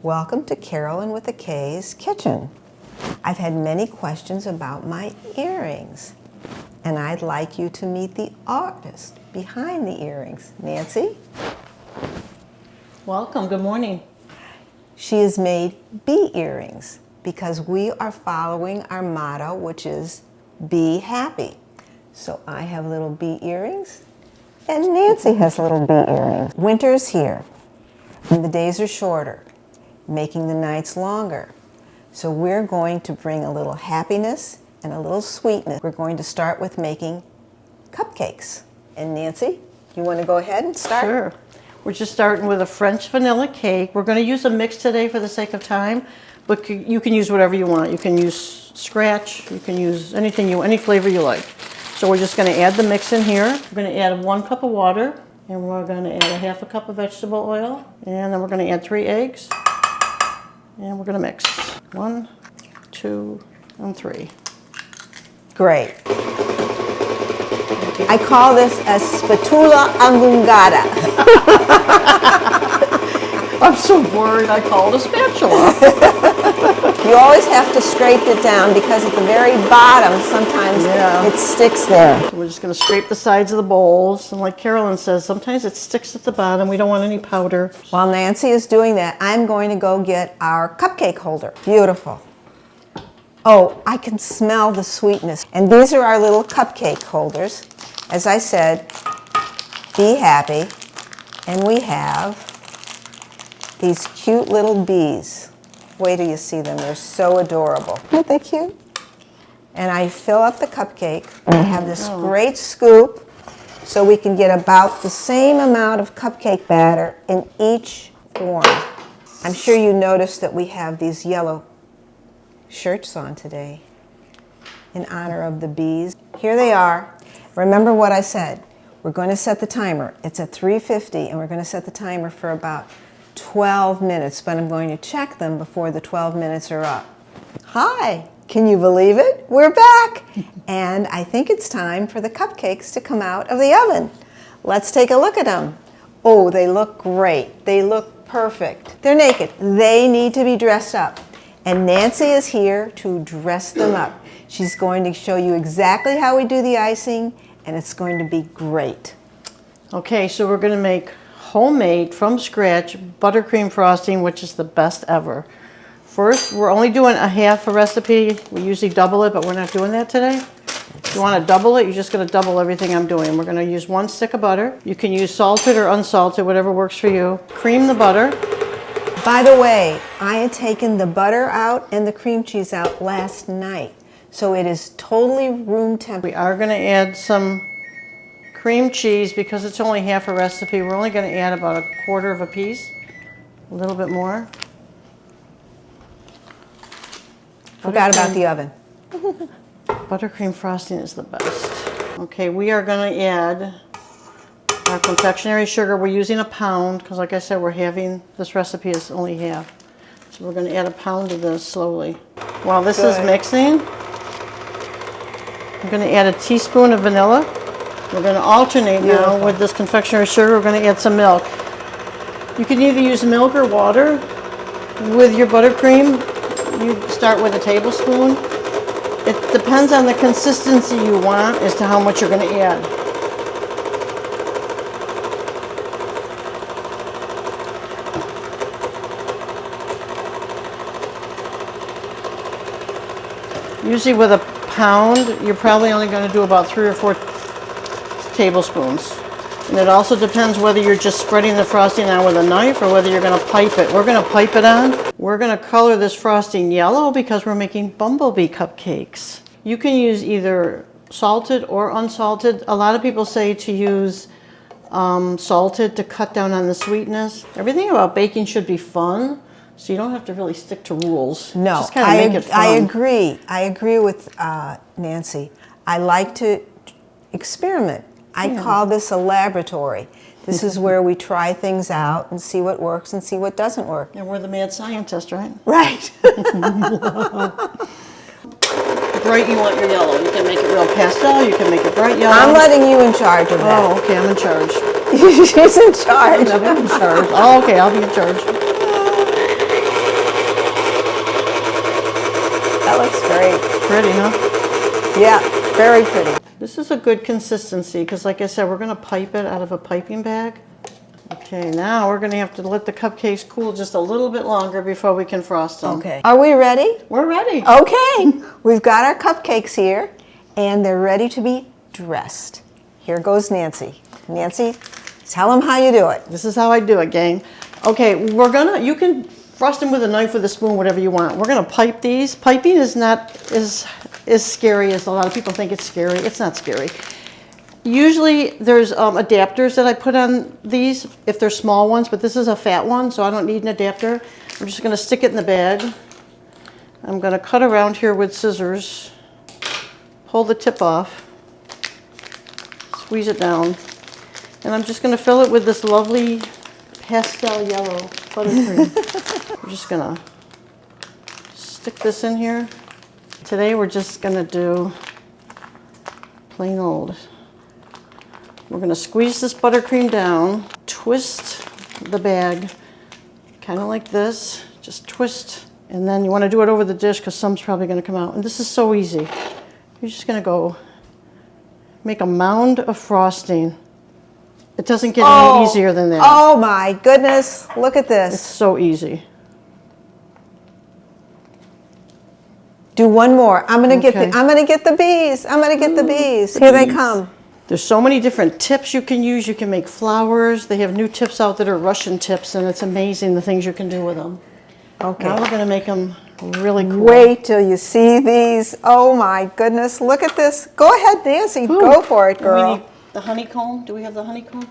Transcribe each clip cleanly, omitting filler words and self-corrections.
Welcome to Carolyn with a K's kitchen. I've had many questions about my earrings, and I'd like you to meet the artist behind the earrings. Nancy? Welcome, good morning. She has made bee earrings because we are following our motto, which is be happy. So I have little bee earrings, and Nancy has little bee earrings. Winter's here, and the days are shorter, making the nights longer. So we're going to bring a little happiness and a little sweetness. We're going to start with making cupcakes. And Nancy, you want to go ahead and start? Sure. We're just starting with a French vanilla cake. We're going to use a mix today for the sake of time, but you can use whatever you want. You can use scratch, you can use anything any flavor you like. So we're just going to add the mix in here. We're going to add 1 cup of water, and we're going to add a 1/2 cup of vegetable oil, and then we're going to add 3 eggs, and we're going to mix 1, 2, and 3. Great. I call this a spatula allungata. I'm so worried I call it a spatula. You always have to scrape it down because at the very bottom sometimes it sticks there. So we're just going to scrape the sides of the bowls, and like Carolyn says, sometimes it sticks at the bottom. We don't want any powder. While Nancy is doing that, I'm going to go get our cupcake holder. Beautiful. Oh, I can smell the sweetness. And these are our little cupcake holders. As I said, be happy. And we have these cute little bees. Wait till you see them. They're so adorable. Aren't they cute? And I fill up the cupcake. And I have this great scoop so we can get about the same amount of cupcake batter in each form. I'm sure you noticed that we have these yellow shirts on today in honor of the bees. Here they are. Remember what I said. We're going to set the timer. It's at 3:50, and we're going to set the timer for about 12 minutes, but I'm going to check them before the 12 minutes are up. Hi, can you believe it? We're back. And I think it's time for the cupcakes to come out of the oven. Let's take a look at them. Oh, they look great. They look perfect. They're naked. They need to be dressed up. And Nancy is here to dress them up. She's going to show you exactly how we do the icing, and it's going to be great. Okay, so we're going to make homemade, from scratch, buttercream frosting, which is the best ever. First, we're only doing a half a recipe. We usually double it, but we're not doing that today. If you want to double it, you're just going to double everything I'm doing. We're going to use 1 stick of butter. You can use salted or unsalted, whatever works for you. Cream the butter. By the way, I had taken the butter out and the cream cheese out last night, so it is totally room temperature. We are going to add some cream cheese because it's only half a recipe. We're only going to add about 1/4 of a piece, a little bit more. Forgot about the oven. Buttercream frosting is the best. Okay, we are going to add our confectionery sugar. We're using 1 pound because, like I said, this recipe is only half. So we're going to add 1 pound of this slowly. While this is mixing, I'm going to add a teaspoon of vanilla. We're going to alternate now with this confectionery sugar. We're going to add some milk. You can either use milk or water. With your buttercream, you start with a tablespoon. It depends on the consistency you want as to how much you're going to add. Usually with 1 pound, you're probably only going to do about 3 or 4 tablespoons. And it also depends whether you're just spreading the frosting on with a knife or whether you're going to pipe it. We're going to pipe it on. We're going to color this frosting yellow because we're making bumblebee cupcakes. You can use either salted or unsalted. A lot of people say to use salted to cut down on the sweetness. Everything about baking should be fun. So you don't have to really stick to rules. No, just kind of make it fun. I agree. I agree with Nancy. I like to experiment. I call this a laboratory. This is where we try things out and see what works and see what doesn't work. And we're the mad scientist, right? Right. Bright, you want your yellow. You can make it real pastel. You can make it bright yellow. I'm letting you in charge of that. Oh, okay, I'm in charge. She's in charge. I'm in charge. Oh, okay, I'll be in charge. That looks great. Pretty, huh? Yeah, very pretty. This is a good consistency because, like I said, we're going to pipe it out of a piping bag. Okay, now we're going to have to let the cupcakes cool just a little bit longer before we can frost them. Okay. Are we ready? We're ready. Okay. We've got our cupcakes here, and they're ready to be dressed. Here goes Nancy. Nancy, tell them how you do it. This is how I do it, gang. Okay, you can frost them with a knife, with a spoon, whatever you want. We're gonna pipe these. Piping is not as scary as a lot of people think it's scary. It's not scary. Usually there's adapters that I put on these if they're small ones, but this is a fat one, so I don't need an adapter. I'm just gonna stick it in the bag. I'm gonna cut around here with scissors, pull the tip off, squeeze it down, and I'm just gonna fill it with this lovely pastel yellow buttercream. I'm just gonna stick this in here. Today we're just gonna do plain old. We're gonna squeeze this buttercream down, twist the bag, kind of like this, just twist, and then you wanna do it over the dish because some's probably gonna come out. And this is so easy. You're just gonna go make a mound of frosting. It doesn't get any easier than that. Oh my goodness, look at this. It's so easy. Do one more. I'm gonna get the bees. I'm gonna get the bees. Here they come. There's so many different tips you can use. You can make flowers. They have new tips out that are Russian tips, and it's amazing the things you can do with them. Okay. Now we're gonna make them really cool. Wait till you see these. Oh my goodness, look at this. Go ahead, Nancy. Ooh. Go for it, We girl. need the honeycomb. Do we have the honeycomb?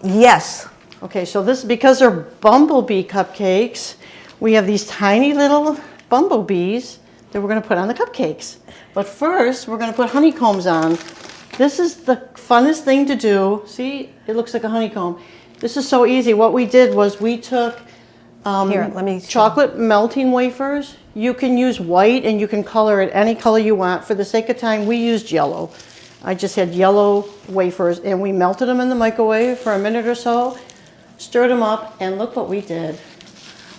Yes. Okay, so this, because they're bumblebee cupcakes, we have these tiny little bumblebees that we're gonna put on the cupcakes. But first, we're gonna put honeycombs on. This is the funnest thing to do. See, it looks like a honeycomb. This is so easy. What we did was we took Here, let me show. chocolate melting wafers. You can use white and you can color it any color you want. For the sake of time, we used yellow. I just had yellow wafers and we melted them in the microwave for a minute or so, stirred them up, and look what we did.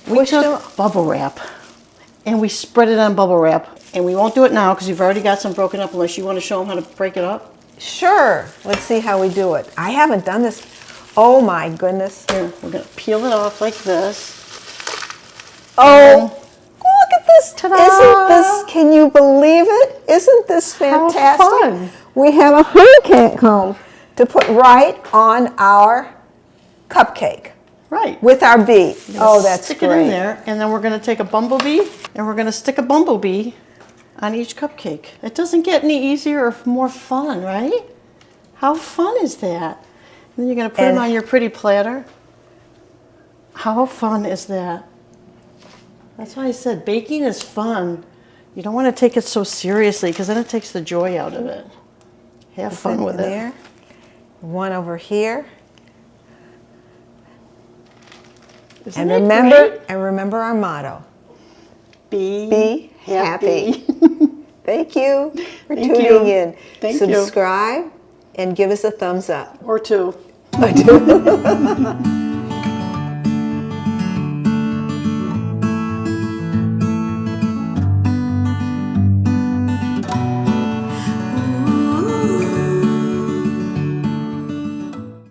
We took bubble wrap and we spread it on bubble wrap. And we won't do it now because you've already got some broken up, unless you want to show them how to break it up. Sure. Let's see how we do it. I haven't done this. Oh my goodness. Here, we're going to peel it off like this. Oh, look at this. Ta-da! Isn't this, can you believe it? Isn't this fantastic? How fun. We have a honeycomb to put right on our cupcake Right. with our bee. Oh, that's stick great. it in there, and then we're going to take a bumblebee, and we're going to stick a bumblebee on each cupcake. It doesn't get any easier or more fun, right? How fun is that? And then you're going to put them on your pretty platter. How fun is that? That's why I said baking is fun. You don't want to take it so seriously because then it takes the joy out of it. Have fun with it. There. One over here. Isn't And it remember, great? our motto. Be happy. Thank you for Thank tuning you. in. Thank you. Subscribe and give us a thumbs up. Or two. I do.